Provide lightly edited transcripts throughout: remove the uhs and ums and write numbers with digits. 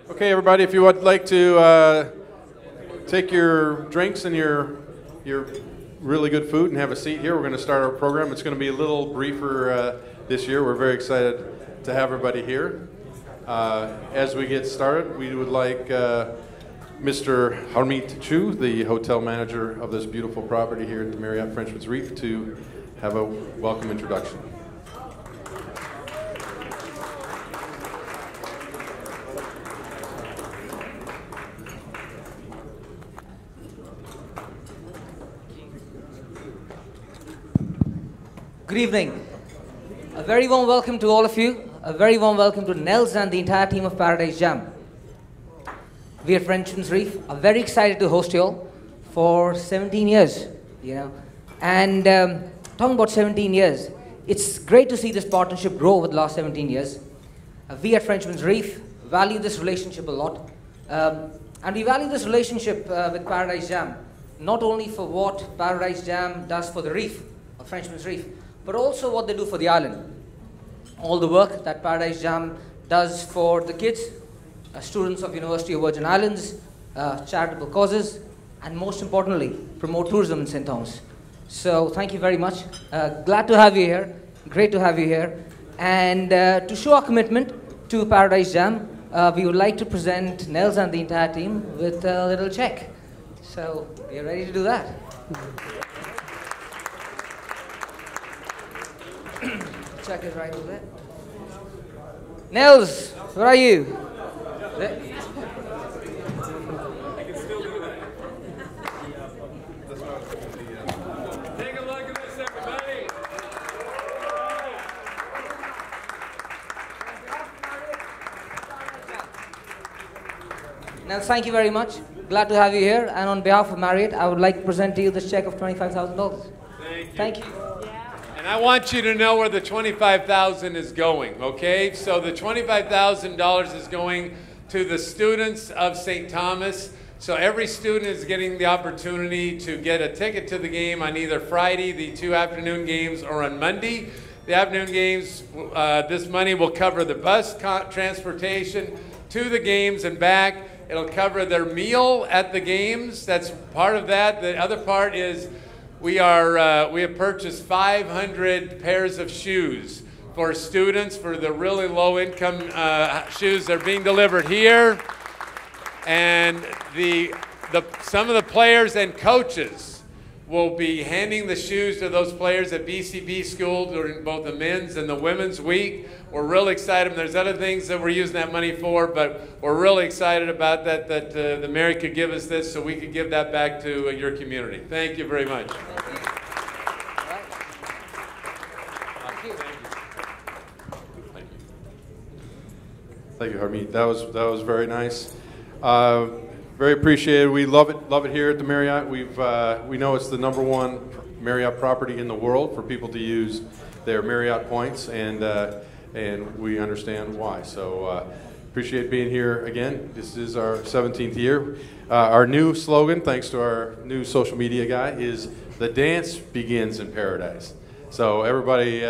Okay, everybody, if you would like to take your drinks and your really good food and have a seat here, we're going to start our program. It's going to be a little briefer this year. We're very excited to have everybody here. As we get started, we would like Mr. Harmeet Chu, the hotel manager of this beautiful property here at the Marriott Frenchman's Reef, to have a welcome introduction. Good evening. A very warm welcome to all of you. A very warm welcome to Nels and the entire team of Paradise Jam. We at Frenchman's Reef are very excited to host you all for 17 years, And talking about 17 years, it's great to see this partnership grow over the last 17 years. We at Frenchman's Reef value this relationship a lot. And we value this relationship with Paradise Jam, not only for what Paradise Jam does for the reef, of Frenchman's Reef, but also what they do for the island. All the work that Paradise Jam does for the kids, students of University of Virgin Islands, charitable causes, and most importantly, promote tourism in St. Thomas. So thank you very much. Glad to have you here. Great to have you here. And to show our commitment to Paradise Jam, we would like to present Nels and the entire team with a little check. So we are ready to do that. Check is right over there. Nels, where are you? There. I can still do that. Take a look at this, everybody. Nels, thank you very much. Glad to have you here. And on behalf of Marriott, I would like to present to you this check of $25,000. Thank you. And I want you to know where the $25,000 is going, okay? So the $25,000 is going to the students of St. Thomas. So every student is getting the opportunity to get a ticket to the game on either Friday, the 2 afternoon games, or on Monday. The afternoon games, this money will cover the bus transportation to the games and back. It'll cover their meal at the games. That's part of that. The other part is we have purchased 500 pairs of shoes for students for the really low-income shoes. They're being delivered here, and some of the players and coaches will be handing the shoes to those players at BCB school during both the men's and the women's week. We're really excited. There's other things that we're using that money for, but we're really excited about that the Marriott could give us this so we could give that back to your community. Thank you very much. Thank you, Harmeet. That was very nice. Very appreciated. We love it here at the Marriott. We know it's the #1 Marriott property in the world for people to use their Marriott points, and we understand why. So appreciate being here again. This is our 17th year. Our new slogan, thanks to our new social media guy, is "The dance begins in paradise." So everybody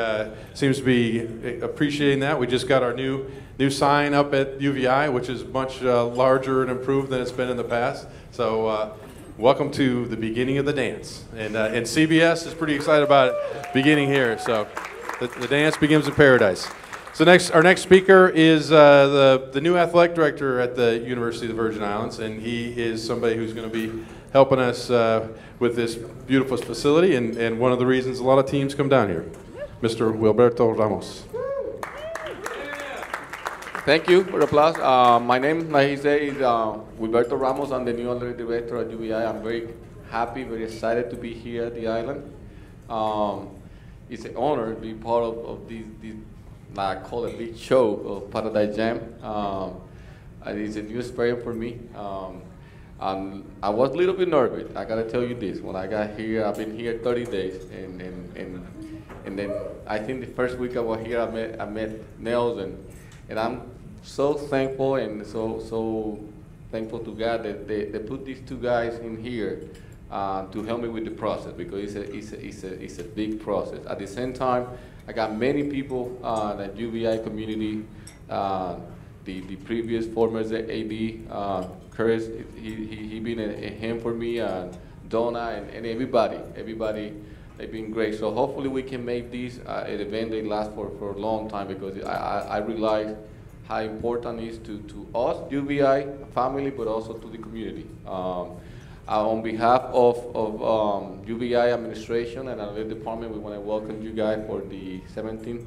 seems to be appreciating that. We just got our new sign up at UVI, which is much larger and improved than it's been in the past. So welcome to the beginning of the dance. And CBS is pretty excited about it beginning here. So the dance begins in paradise. So our next speaker is the new athletic director at the University of the Virgin Islands, and he is somebody who's going to be helping us with this beautiful facility, and one of the reasons a lot of teams come down here. Mr. Wilberto Ramos. Thank you for the applause. My name, like he said, is Wilberto Ramos. I'm the new athletic director at UVI. I'm very happy, very excited to be here at the island. It's an honor to be part of this I call it big show of Paradise Jam. It's a new experience for me. And I was a little bit nervous. I gotta tell you this. When I got here, I've been here 30 days, and then I think the first week I was here, I met Nels, and I'm so thankful and so thankful to God that they put these two guys in here to help me with the process, because it's a big process. At the same time, I got many people in the UVI community the previous former AD, Curtis, he been a hand for me, and Donna and everybody, they've been great. So hopefully we can make this an event that lasts for a long time, because I realize how important it is to us, UVI family, but also to the community. On behalf of UVI administration and our department, we want to welcome you guys for the 17th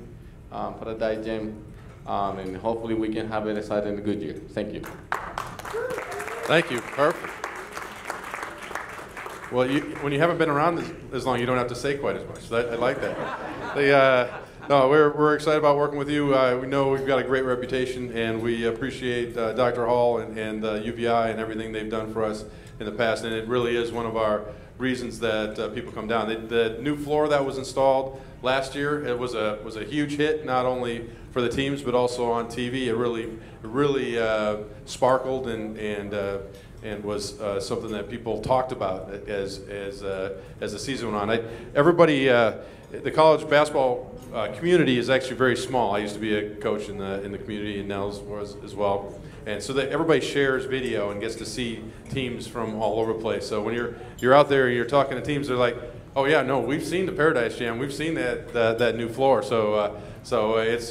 Paradise Jam, and hopefully we can have an exciting and good year. Thank you. Thank you. Perfect. Well, when you haven't been around as long, you don't have to say quite as much. So I like that. No, we're excited about working with you. We know we've got a great reputation, and we appreciate Dr. Hall and UVI and everything they've done for us in the past. And it really is one of our reasons that people come down. The new floor that was installed last year, it was a huge hit, not only for the teams but also on TV. It really sparkled and was something that people talked about as the season went on. The college basketball community is actually very small. I used to be a coach in the community, and Nels was as well. And so that everybody shares video and gets to see teams from all over the place. So when you're out there and you're talking to teams, they're like, "Oh yeah, no, we've seen the Paradise Jam. We've seen that new floor." So it's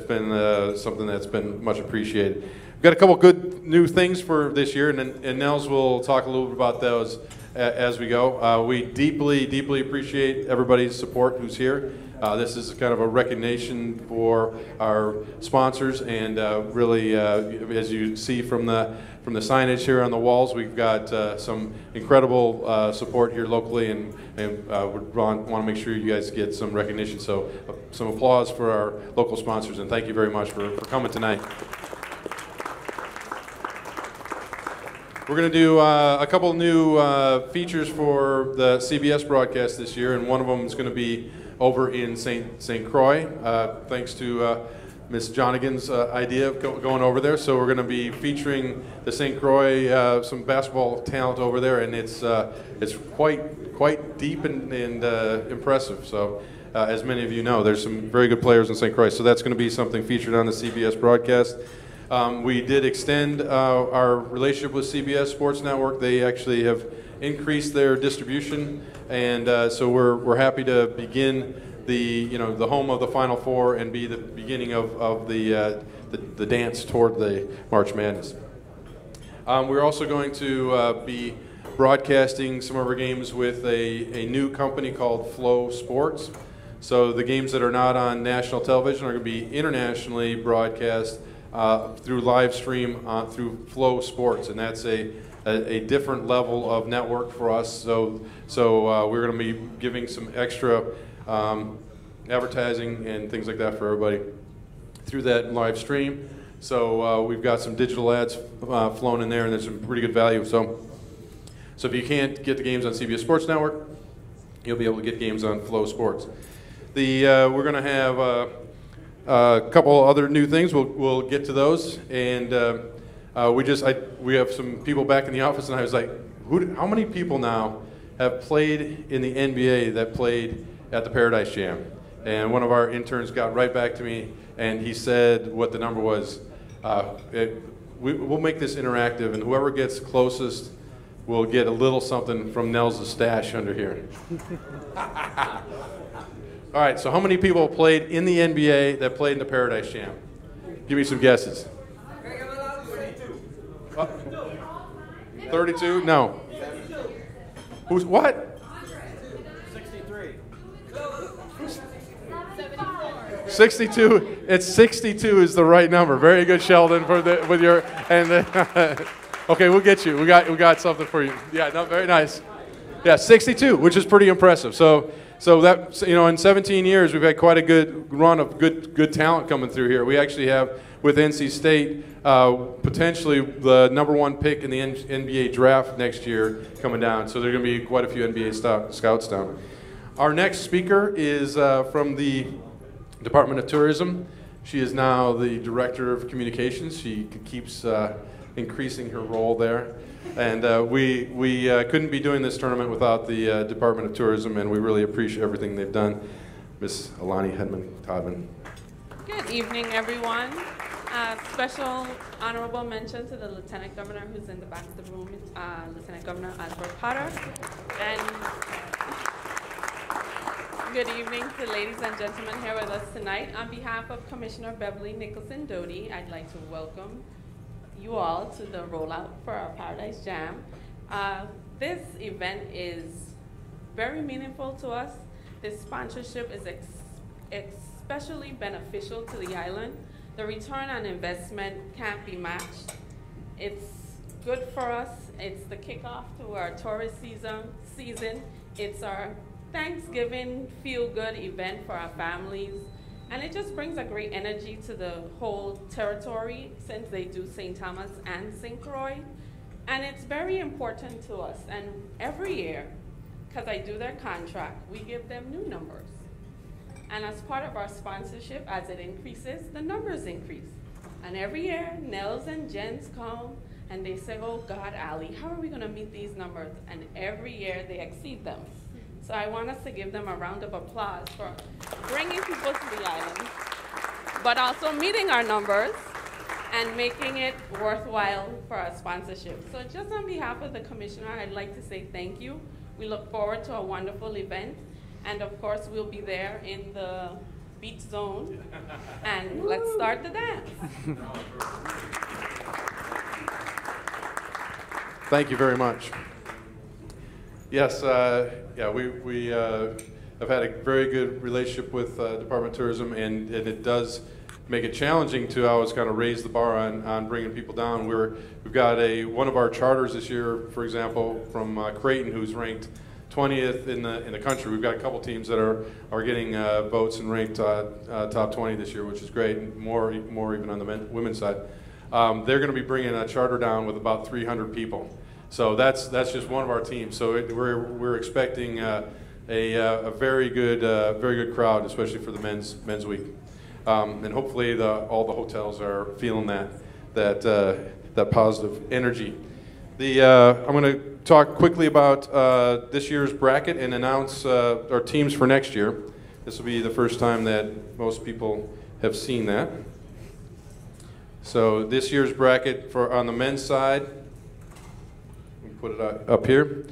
been something that's been much appreciated. We've got a couple good new things for this year, and Nels will talk a little bit about those as we go. We deeply appreciate everybody's support who's here. This is kind of a recognition for our sponsors, and really, as you see from the signage here on the walls, we've got some incredible support here locally, and we want to make sure you guys get some recognition. So some applause for our local sponsors, and thank you very much for coming tonight. We're going to do a couple new features for the CBS broadcast this year, and one of them is going to be over in St. Croix, thanks to Miss Jonigan's idea of going over there. So we're going to be featuring the St. Croix, some basketball talent over there, and it's quite deep and impressive. So as many of you know, there's some very good players in St. Croix. So that's going to be something featured on the CBS broadcast. We did extend our relationship with CBS Sports Network. They actually have increased their distribution, and so we're happy to begin the home of the Final Four and be the beginning of the dance toward the March Madness. We're also going to be broadcasting some of our games with a new company called Flow Sports. So the games that are not on national television are going to be internationally broadcast through live stream through Flow Sports, and that's a different level of network for us. So we're going to be giving some extra advertising and things like that for everybody through that live stream. So we've got some digital ads flown in there, and there's some pretty good value. So if you can't get the games on CBS Sports Network, you'll be able to get games on Flow Sports. We're going to have a couple other new things. We'll get to those, and we have some people back in the office, and I was like, how many people now have played in the NBA that played at the Paradise Jam? And one of our interns got right back to me, and he said what the number was. We'll make this interactive, and whoever gets closest will get a little something from Nels' stash under here. All right, so how many people played in the NBA that played in the Paradise Jam? Give me some guesses. 32? No. Who's what? 63. 62. It's 62 is the right number. Very good, Sheldon, with your okay, we'll get you. We got something for you. Yeah, no, very nice. Yeah, 62, which is pretty impressive. So that, in 17 years, we've had quite a good run of good talent coming through here. We actually have, with NC State, potentially the #1 pick in the NBA draft next year coming down. So there are going to be quite a few NBA scouts down. Our next speaker is from the Department of Tourism. She is now the Director of Communications. She keeps increasing her role there. And we couldn't be doing this tournament without the Department of Tourism, and we really appreciate everything they've done. Miss Alani Hedman-Todman. Good evening, everyone. Special honorable mention to the Lieutenant Governor who's in the back of the room, Lieutenant Governor Osborne Potter. And good evening to ladies and gentlemen here with us tonight. On behalf of Commissioner Beverly Nicholson Doty, I'd like to welcome you all to the rollout for our Paradise Jam. This event is very meaningful to us. This sponsorship is especially beneficial to the island. The return on investment can't be matched. It's good for us. It's the kickoff to our tourist season. It's our Thanksgiving feel-good event for our families. And it just brings a great energy to the whole territory since they do St. Thomas and St. Croix. And it's very important to us. And every year, because I do their contract, we give them new numbers. And as part of our sponsorship, as it increases, the numbers increase. And every year, Nels and Jens come and they say, oh God, Ali, how are we gonna meet these numbers? And every year they exceed them. So I want us to give them a round of applause for bringing people to the island, but also meeting our numbers and making it worthwhile for our sponsorship. So just on behalf of the commissioner, I'd like to say thank you. We look forward to a wonderful event. And of course, we'll be there in the beach zone. And let's start the dance. Thank you very much. Yes, yeah, we have had a very good relationship with Department of Tourism, and it does make it challenging to always kind of raise the bar on bringing people down. We've got one of our charters this year, for example, from Creighton, who's ranked 20th in the country. We've got a couple teams that are getting votes and ranked top 20 this year, which is great, and more even on the women's side. They're going to be bringing a charter down with about 300 people. So that's just one of our teams. So we're expecting a very good crowd, especially for the men's week, and hopefully all the hotels are feeling that positive energy. I'm going to talk quickly about this year's bracket and announce our teams for next year. This will be the first time that most people have seen that. So this year's bracket on the men's side, put it up here.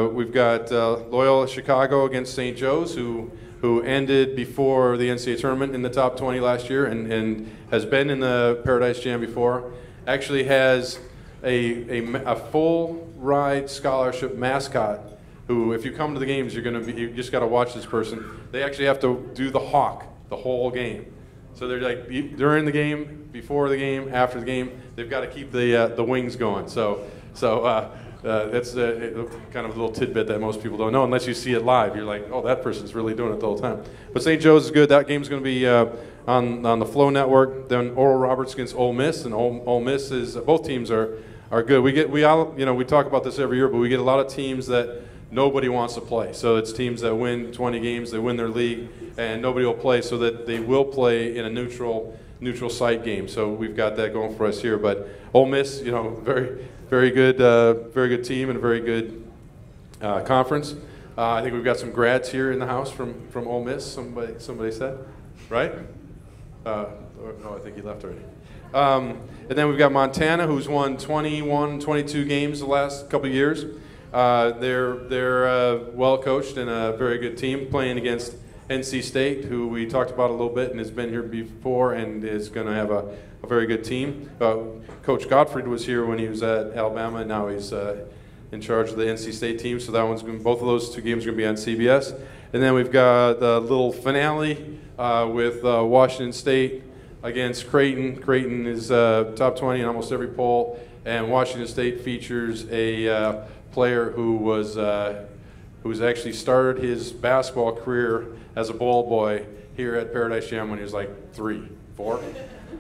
We've got Loyola Chicago against St. Joe's, who ended before the NCAA tournament in the top 20 last year and has been in the Paradise Jam before. Actually has a full ride scholarship mascot who, if you come to the games, you just got to watch this person. They actually have to do the hawk the whole game. So they're like during the game, before the game, after the game, they've got to keep the wings going. So that's kind of a little tidbit that most people don't know unless you see it live. You're like, oh, that person's really doing it the whole time. But St. Joe's is good. That game's going to be on the Flow Network. Then Oral Roberts against Ole Miss, and Ole Miss is both teams are good. We talk about this every year, but we get a lot of teams that nobody wants to play. So it's teams that win 20 games, they win their league, and nobody will play, so that they will play in a neutral site game. So we've got that going for us here. But Ole Miss, very good team and a very good conference. I think we've got some grads here in the house from Ole Miss. Somebody said, right? No, I think he left already. And then we've got Montana, who's won 21, 22 games the last couple of years. They're well coached and a very good team, playing against NC State, who we talked about a little bit and has been here before and is going to have a very good team. Coach Gottfried was here when he was at Alabama, and now he's in charge of the NC State team. So both of those two games are going to be on CBS. And then we've got the little finale with Washington State against Creighton. Creighton is top 20 in almost every poll, and Washington State features a player who's actually started his basketball career as a ball boy here at Paradise Jam when he was like 3, 4.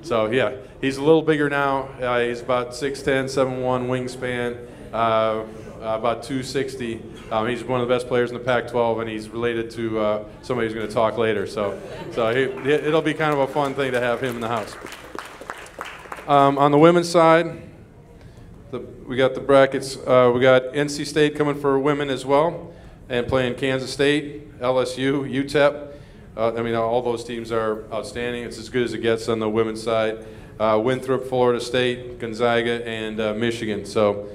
So yeah, he's a little bigger now. He's about 6'10", 7'1", wingspan, about 260. He's one of the best players in the Pac-12, and he's related to somebody who's going to talk later. So it'll be kind of a fun thing to have him in the house. On the women's side, we got the brackets. We got NC State coming for women as well, and playing Kansas State, LSU, UTEP. All those teams are outstanding. It's as good as it gets on the women's side. Winthrop, Florida State, Gonzaga, and Michigan. So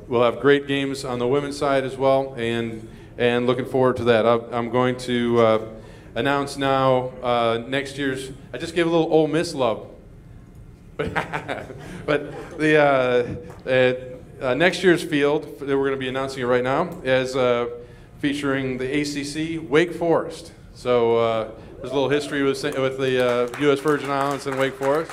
we'll have great games on the women's side as well, and looking forward to that. I'm going to announce now next year's. I just gave a little Ole Miss love, but the next year's field that we're going to be announcing it right now is featuring the ACC Wake Forest. So there's a little history with the U.S. Virgin Islands and Wake Forest.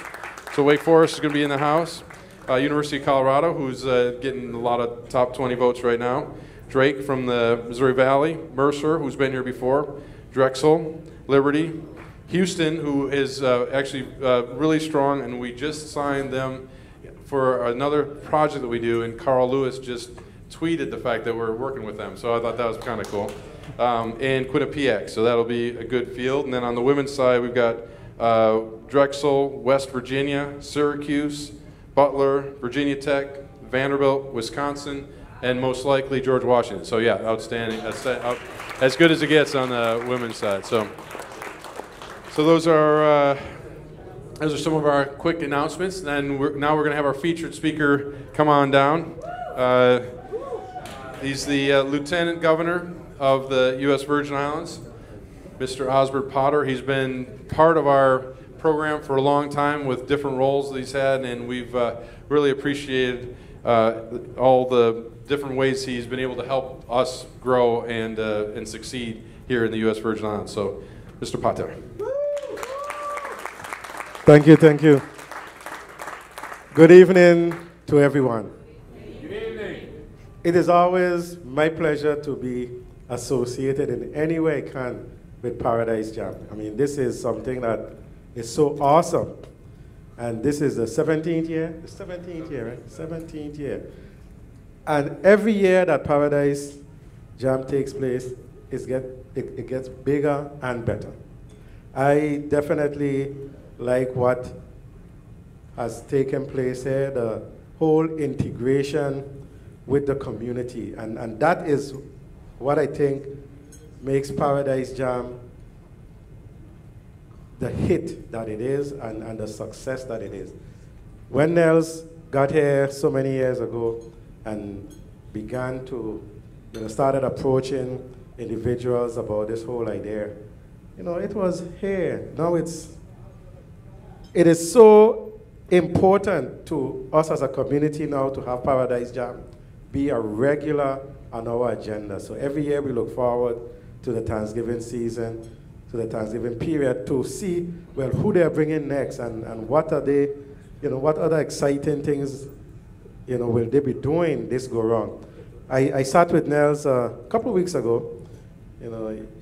So Wake Forest is going to be in the house. University of Colorado, who's getting a lot of top 20 votes right now. Drake from the Missouri Valley. Mercer, who's been here before. Drexel, Liberty. Houston, who is actually really strong, and we just signed them for another project that we do, and Carl Lewis just tweeted the fact that we're working with them, so I thought that was kind of cool. And Quinnipiac, so that'll be a good field. And then on the women's side, we've got Drexel, West Virginia, Syracuse, Butler, Virginia Tech, Vanderbilt, Wisconsin, and most likely George Washington. So yeah, outstanding, as good as it gets on the women's side. So those are some of our quick announcements. Then now we're going to have our featured speaker come on down. He's the Lieutenant Governor of the U.S. Virgin Islands, Mr. Osbert Potter. He's been part of our program for a long time with different roles that he's had, and we've really appreciated all the different ways he's been able to help us grow and succeed here in the U.S. Virgin Islands. So, Mr. Potter. Thank you, thank you. Good evening to everyone. Good evening. It is always my pleasure to be associated in any way I can with Paradise Jam. I mean, this is something that is so awesome. And this is the 17th year? The 17th year, right? 17th year. And every year that Paradise Jam takes place, it gets bigger and better. I definitely like what has taken place here, the whole integration with the community. And that is what I think makes Paradise Jam the hit that it is and the success that it is. When Nels got here so many years ago and began to, started approaching individuals about this whole idea, it was here. Now it is so important to us as a community now to have Paradise Jam be a regular on our agenda. So every year we look forward to the Thanksgiving season, to the Thanksgiving period, to see, well, who they're bringing next and what are they, what other exciting things, will they be doing this go round. I sat with Nels a couple of weeks ago.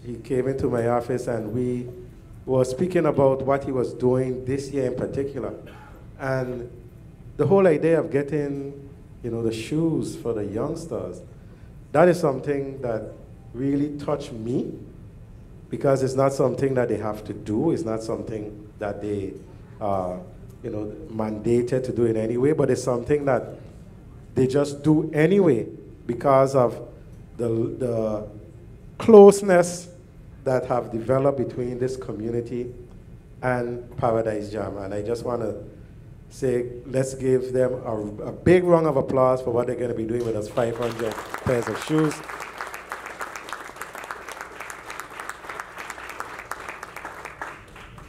He came into my office and we were speaking about what he was doing this year in particular. And the whole idea of getting, the shoes for the youngsters, that is something that really touched me, because it's not something that they have to do. It's not something that they are, mandated to do in any way, but it's something that they just do anyway because of the closeness that have developed between this community and Paradise Jam. And I just want to say, let's give them a big round of applause for what they're going to be doing with us 500 pairs of shoes.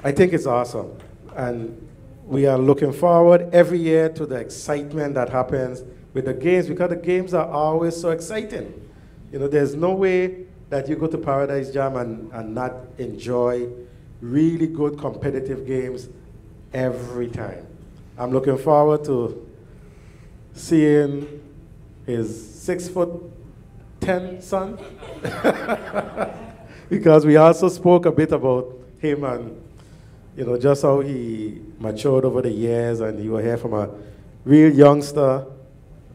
I think it's awesome. And we are looking forward every year to the excitement that happens with the games, because the games are always so exciting. There's no way that you go to Paradise Jam and not enjoy really good competitive games every time. I'm looking forward to seeing his 6'10" son, because we also spoke a bit about him and just how he matured over the years, and he was here from a real youngster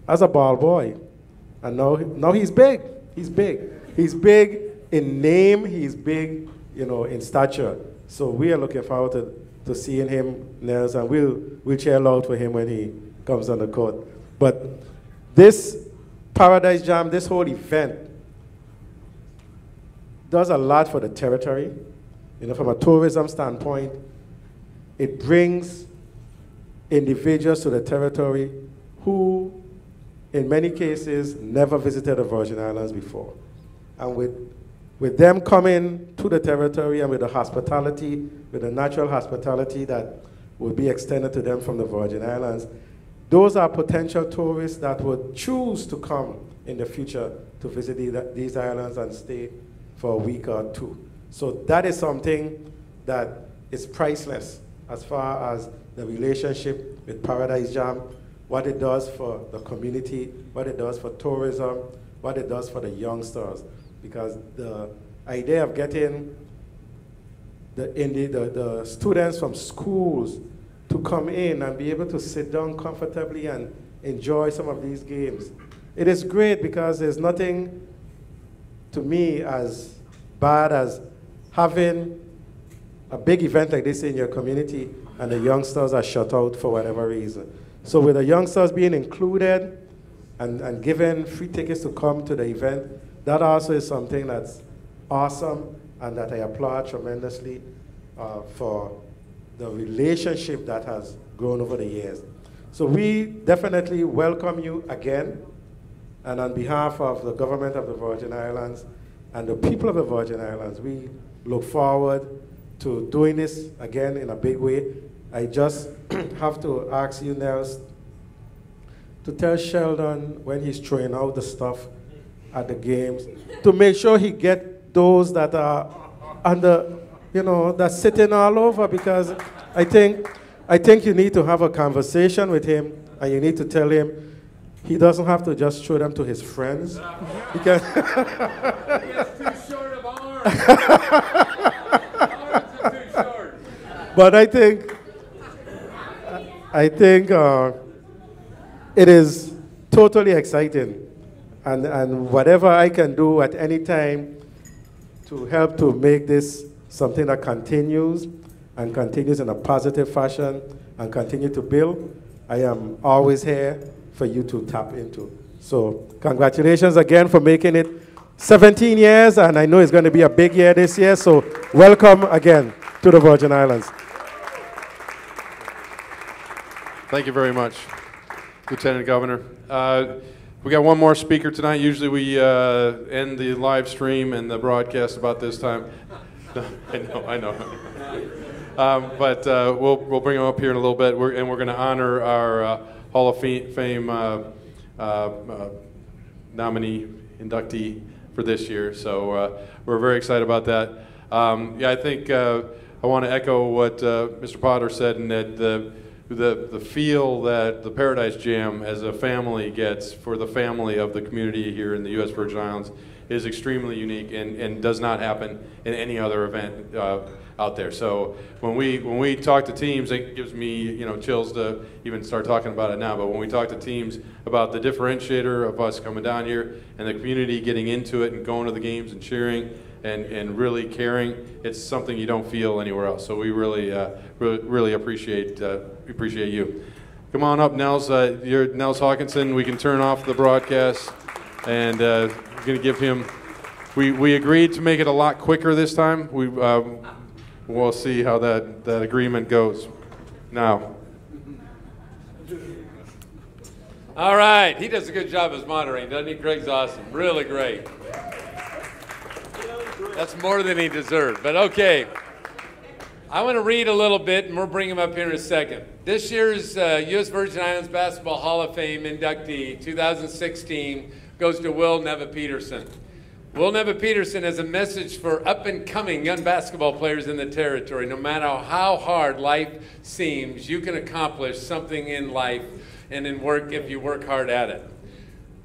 as a ball boy, and now he's big. He's big. He's big in name. He's big, in stature. So we are looking forward to seeing him, Nels, and we'll cheer loud for him when he comes on the court. But this Paradise Jam, this whole event, does a lot for the territory. From a tourism standpoint, it brings individuals to the territory who, in many cases, never visited the Virgin Islands before. And with them coming to the territory and with the hospitality, with the natural hospitality that will be extended to them from the Virgin Islands, those are potential tourists that would choose to come in the future to visit these islands and stay for a week or two. So that is something that is priceless as far as the relationship with Paradise Jam, what it does for the community, what it does for tourism, what it does for the youngsters. Because the idea of getting the students from schools to come in and be able to sit down comfortably and enjoy some of these games. It is great because there's nothing to me as bad as having a big event like this in your community and the youngsters are shut out for whatever reason. So with the youngsters being included and given free tickets to come to the event, that also is something that's awesome and that I applaud tremendously for the relationship that has grown over the years. So we definitely welcome you again, and on behalf of the government of the Virgin Islands and the people of the Virgin Islands, we look forward to doing this again in a big way. I just have to ask you, Nels, to tell Sheldon when he's throwing out the stuff at the games, to make sure he get those that are under, you know, that's sitting all over, because I think you need to have a conversation with him and you need to tell him he doesn't have to just throw them to his friends. Because He has too short of arms. Arms are too short. But I think it is totally exciting. And whatever I can do at any time to help to make this something that continues and continues in a positive fashion and continue to build, I am always here for you to tap into. So congratulations again for making it 17 years, and I know it's going to be a big year this year, so welcome again to the Virgin Islands. Thank you very much, Lieutenant Governor. We got one more speaker tonight. Usually we end the live stream and the broadcast about this time. I know. But we'll bring him up here in a little bit, and we're going to honor our Hall of Fame nominee, inductee for this year. So we're very excited about that. Yeah, I think I want to echo what Mr. Potter said, and that the feel that the Paradise Jam as a family gets for the family of the community here in the U.S. Virgin Islands is extremely unique and does not happen in any other event out there. So when we talk to teams, it gives me chills to even start talking about it now. But when we talk to teams about the differentiator of us coming down here and the community getting into it and going to the games and cheering and really caring, it's something you don't feel anywhere else. So we really appreciate you. Come on up, Nels. You're Nels Hawkinson. We can turn off the broadcast, and we're going to give him. We agreed to make it a lot quicker this time. We'll see how that agreement goes. Now. All right, he does a good job as moderating, doesn't he? Craig's awesome, really great. That's more than he deserved, but okay. I want to read a little bit, and we'll bring him up here in a second. This year's U.S. Virgin Islands Basketball Hall of Fame inductee, 2016, goes to Will Neva-Peterson. Will Neva-Peterson has a message for up-and-coming young basketball players in the territory. No matter how hard life seems, you can accomplish something in life and in work if you work hard at it.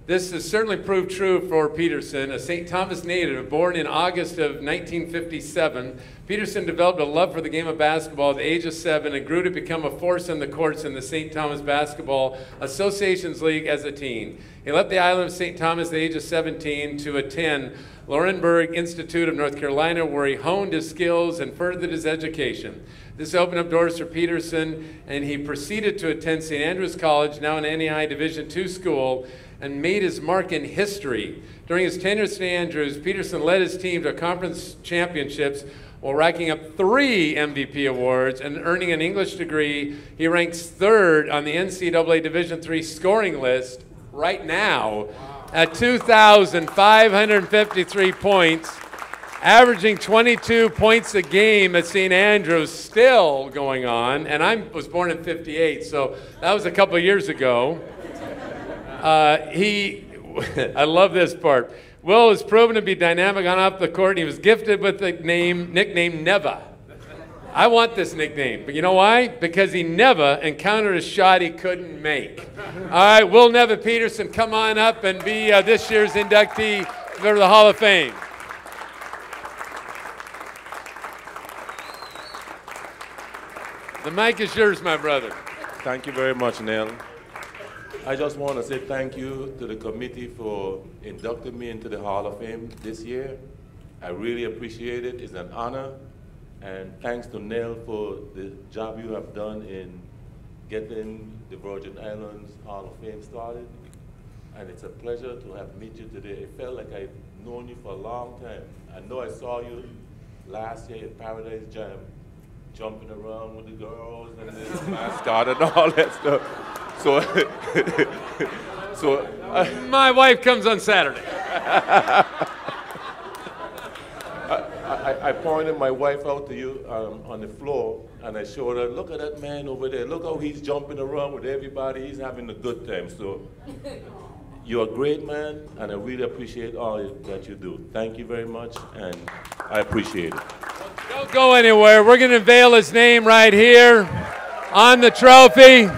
This has certainly proved true for Peterson, a St. Thomas native born in August of 1957. Peterson developed a love for the game of basketball at the age of 7 and grew to become a force on the courts in the St. Thomas Basketball Association's League as a teen. He left the island of St. Thomas at the age of 17 to attend Laurinburg Institute of North Carolina, where he honed his skills and furthered his education. This opened up doors for Peterson, and he proceeded to attend St. Andrews College, now an NAI Division II school, and made his mark in history. During his tenure at St. Andrews, Peterson led his team to conference championships, while racking up 3 MVP awards and earning an English degree. He ranks 3rd on the NCAA Division III scoring list right now at 2,553 points, averaging 22 points a game at St. Andrews, still going on. And I was born in '58, so that was a couple of years ago. I love this part. Will has proven to be dynamic on off the court, and he was gifted with the nickname Neva. I want this nickname, but you know why? Because he never encountered a shot he couldn't make. All right, Will Neva Peterson, come on up and be this year's inductee for the Hall of Fame. The mic is yours, my brother. Thank you very much, Nell. I just want to say thank you to the committee for inducting me into the Hall of Fame this year. I really appreciate it. It's an honor. And thanks to Nell for the job you have done in getting the Virgin Islands Hall of Fame started. And it's a pleasure to have met you today. It felt like I've known you for a long time. I know I saw you last year at Paradise Jam, jumping around with the girls and the mascot and all that stuff. So, my wife comes on Saturday. I pointed my wife out to you on the floor, and I showed her, look at that man over there. Look how he's jumping around with everybody. He's having a good time. So you're a great man, and I really appreciate all that you do. Thank you very much, and I appreciate it. Don't go anywhere. We're going to unveil his name right here on the trophy.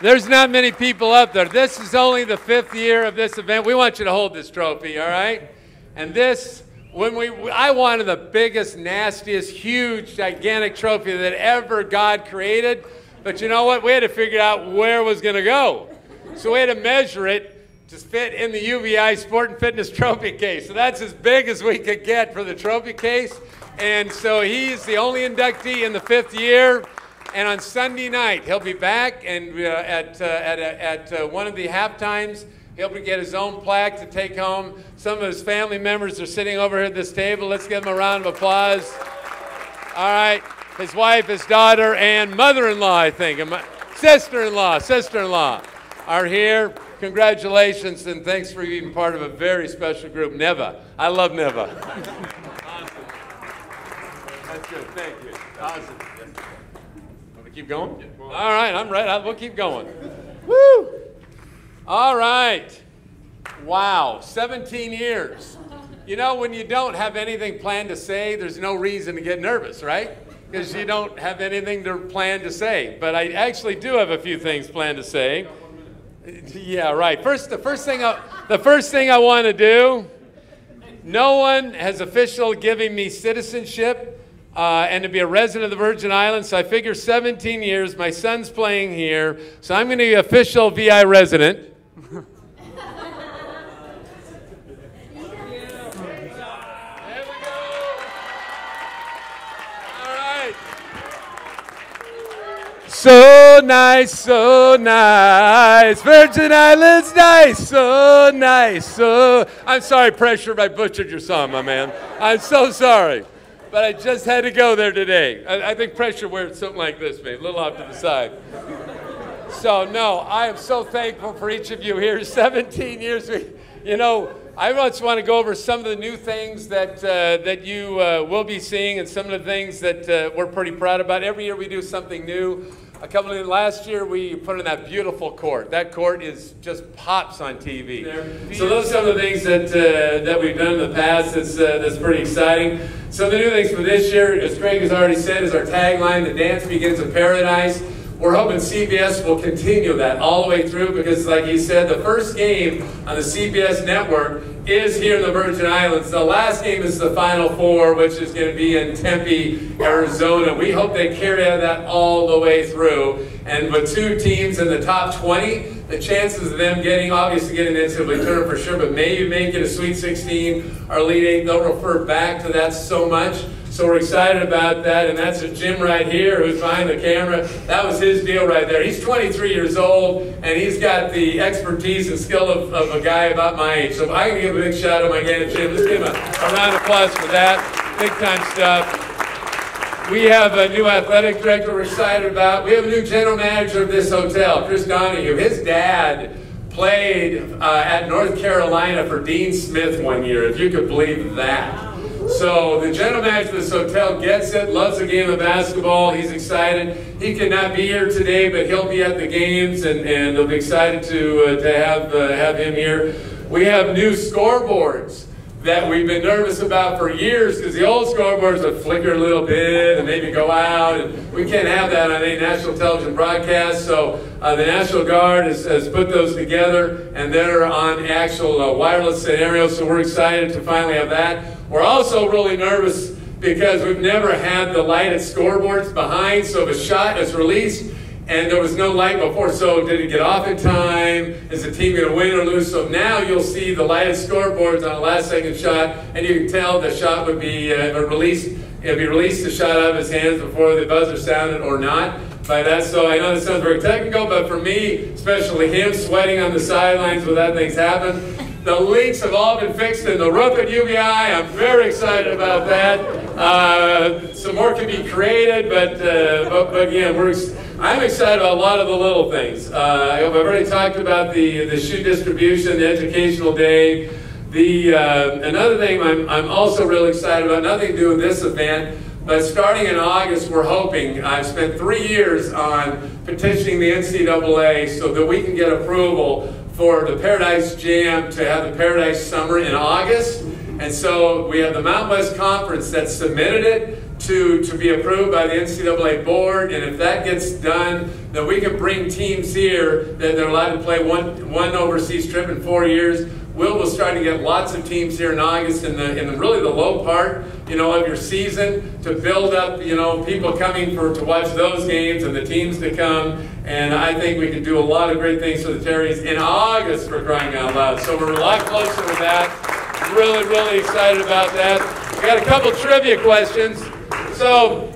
There's not many people up there. This is only the 5th year of this event. We want you to hold this trophy, all right? And this, I wanted the biggest, nastiest, huge, gigantic trophy that ever God created. But you know what? We had to figure out where it was going to go. So we had to measure it to fit in the UVI Sport and Fitness trophy case. So that's as big as we could get for the trophy case. And so he's the only inductee in the 5th year. And on Sunday night, he'll be back, and at one of the halftimes, he'll get his own plaque to take home. Some of his family members are sitting over here at this table. Let's give them a round of applause. All right. His wife, his daughter, and mother-in-law, I think, and sister-in-law are here. Congratulations, and thanks for being part of a very special group, Neva. I love Neva. Awesome. That's good. Thank you. Awesome. Keep going? All right, I'm ready. We'll keep going. Woo! All right. Wow, 17 years. You know, when you don't have anything planned to say, there's no reason to get nervous, right? Because you don't have anything to plan to say. But I actually do have a few things planned to say. Yeah, right. The first thing I want to do, no one has officially given me citizenship and to be a resident of the Virgin Islands, so I figure 17 years, my son's playing here, so I'm going to be an official VI resident. There we go. All right. So nice, so nice. Virgin Islands, nice, so nice. So, I'm sorry, Pressure, I butchered your song, my man. I'm so sorry. But I just had to go there today. I think Pressure wears something like this, maybe, a little off to the side. So, no, I am so thankful for each of you here. 17 years. You know, I just want to go over some of the new things that you will be seeing and some of the things that we're pretty proud about. Every year we do something new. Last year we put in that beautiful court. That court just pops on TV. So those are some of the things that we've done in the past that's pretty exciting. Some of the new things for this year, as Craig has already said, is our tagline, "The Dance Begins in Paradise." We're hoping CBS will continue that all the way through because, like he said, the first game on the CBS network is here in the Virgin Islands. The last game is the Final Four, which is going to be in Tempe, Arizona. We hope they carry that all the way through. And with 2 teams in the top 20, the chances of them obviously getting the NCAA tournament for sure, but maybe making a Sweet 16 or Elite 8, they'll refer back to that so much. So we're excited about that, and that's Jim right here who's behind the camera. That was his deal right there. He's 23 years old, and he's got the expertise and skill of a guy about my age. So I'm going to give a big shout out to my guy, Jim. Let's give him a round of applause for that. Big time stuff. We have a new athletic director we're excited about. We have a new general manager of this hotel, Chris Donahue. His dad played at North Carolina for Dean Smith one year, if you could believe that. So the general manager of this hotel gets it, loves the game of basketball. He's excited. He cannot be here today, but he'll be at the games, and they'll be excited to have him here. We have new scoreboards that we've been nervous about for years, because the old scoreboards would flicker a little bit and maybe go out, and we can't have that on any national television broadcast. So the National Guard has put those together, and they're on actual wireless scenarios, so we're excited to finally have that. We're also really nervous because we've never had the lighted scoreboards behind, so if a shot is released and there was no light before, so did it get off in time? Is the team going to win or lose? So now you'll see the lighted scoreboards on a last-second shot, and you can tell the shot would be released. If he released the shot out of his hands before the buzzer sounded or not. By that, so I know this sounds very technical, but for me, especially him sweating on the sidelines when that thing's happened. The leaks have all been fixed in the roof at UBI. I'm very excited about that. Some more can be created, but again, I'm excited about a lot of the little things. I've already talked about the shoe distribution, the educational day. Another thing I'm also really excited about, nothing to do with this event, but starting in August, we're hoping, I've spent 3 years on petitioning the NCAA so that we can get approval for the Paradise Jam to have the Paradise Summer in August. And so we have the Mountain West Conference that submitted it to be approved by the NCAA board, and if that gets done, then we can bring teams here that they're allowed to play one overseas trip in 4 years. We'll start to get lots of teams here in August in really the low part, of your season, to build up, people coming to watch those games and the teams to come. And I think we can do a lot of great things for the Terries in August, for crying out loud. So we're a lot closer with that. Really, really excited about that. We got a couple trivia questions. So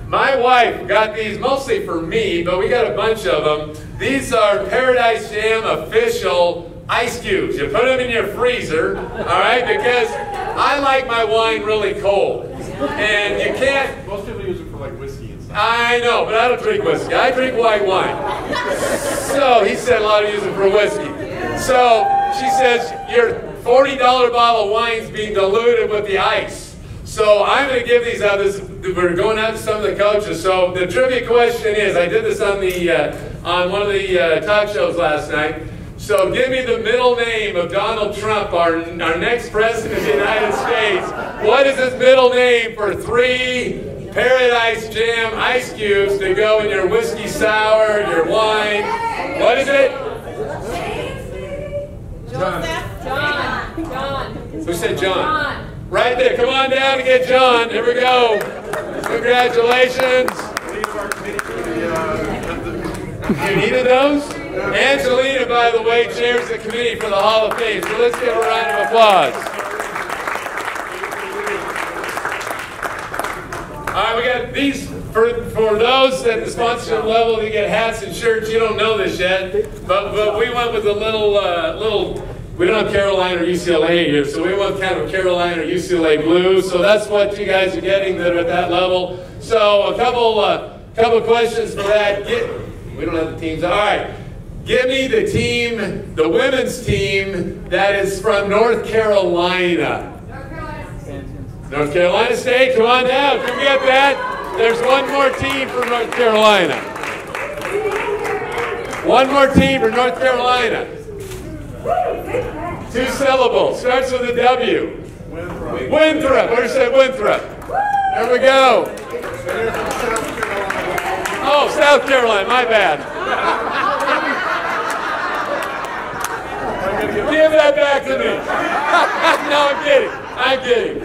my wife got these mostly for me, but we got a bunch of them. These are Paradise Jam official ice cubes. You put them in your freezer, all right, because I like my wine really cold. And you can't... Most people use it for like whiskey and stuff. I know, but I don't drink whiskey. I drink white wine. So he said a lot of use it for whiskey. So she says, your $40 bottle of wine's being diluted with the ice. So I'm going to give these out. We're going out to some of the coaches. So the trivia question is, I did this on one of the talk shows last night. So give me the middle name of Donald Trump, our next president of the United States. What is his middle name for 3 Paradise Jam ice cubes to go in your whiskey sour, your wine? What is it? John. Who said John? Right there. Come on down and get John. Here we go. Congratulations. You needed those? Angelina, by the way, chairs the committee for the Hall of Fame. So let's give a round of applause. All right, we got these for those at the sponsorship level. They get hats and shirts. You don't know this yet, but we went with a little. We don't have Carolina or UCLA here, so we went kind of Carolina or UCLA blue. So that's what you guys are getting that are at that level. So a couple questions for that. We don't have the teams. All right. Give me the team, the women's team that is from North Carolina. North Carolina State, come on down. Can we get that? There's one more team from North Carolina. One more team from North Carolina. 2 syllables. Starts with a W. Winthrop. Where's that Winthrop? There we go. Oh, South Carolina. My bad. Give that back to me. No, I'm kidding.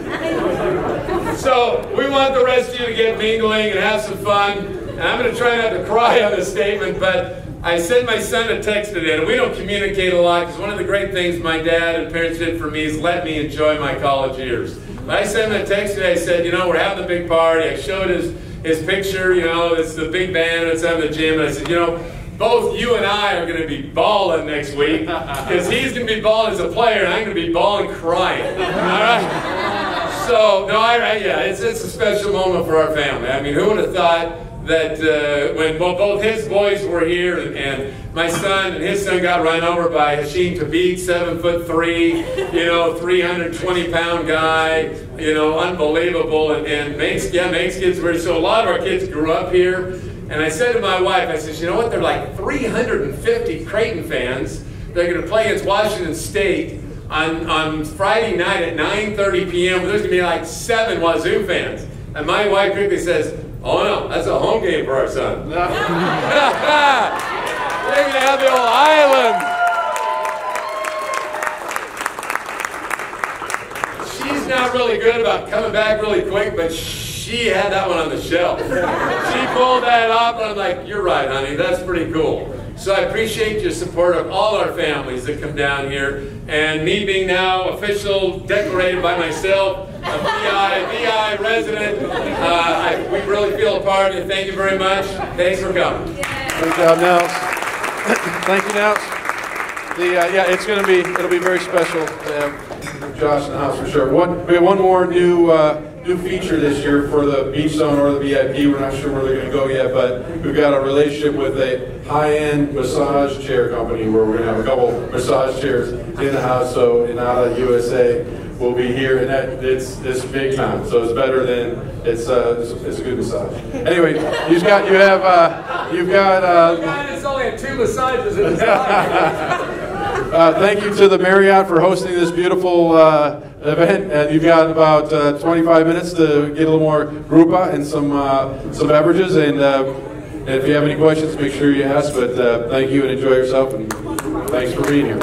So we want the rest of you to get mingling and have some fun. And I'm going to try not to cry on this statement, but I sent my son a text today, and we don't communicate a lot, because one of the great things my dad and parents did for me is let me enjoy my college years. But I sent him a text today. I said, we're having a big party. I showed his picture, it's the big band, it's at the gym, and I said, both you and I are going to be balling next week, because he's going to be balling as a player, and I'm going to be balling crying. All right? So, no, yeah, it's a special moment for our family. I mean, who would have thought that when both his boys were here and my son and his son got run over by Hashim Thabit, 7'3", 320-pound guy, unbelievable. And Maine's kids were, so a lot of our kids grew up here. And I said to my wife, I said, you know what, they're like 350 Creighton fans. They're going to play against Washington State on Friday night at 9:30 p.m. There's going to be like 7 Wazoo fans. And my wife quickly says, oh no, that's a home game for our son. They're going to have the old island. She's not really good about coming back really quick, but she had that one on the shelf. She pulled that off, and I'm like, you're right, honey, that's pretty cool. So I appreciate your support of all our families that come down here, and me being now official, decorated by myself, a VI resident. We really feel a part of it. Thank you very much. Thanks for coming. Good job, Nels. Thank you, Nels. Yeah, it'll be very special to have Josh in the house for sure. We have one more new feature this year for the Beach Zone or the VIP. We're not sure where they're going to go yet, but we've got a relationship with a high-end massage chair company where we're going to have a couple massage chairs in the house. So Inada USA will be here, and it's big time. So it's better than it's a good massage. Anyway, you've got. It's only 2 massages in his life. Thank you to the Marriott for hosting this beautiful event. And you've got about 25 minutes to get a little more grupa and some beverages. And if you have any questions, make sure you ask. But thank you and enjoy yourself. And thanks for being here.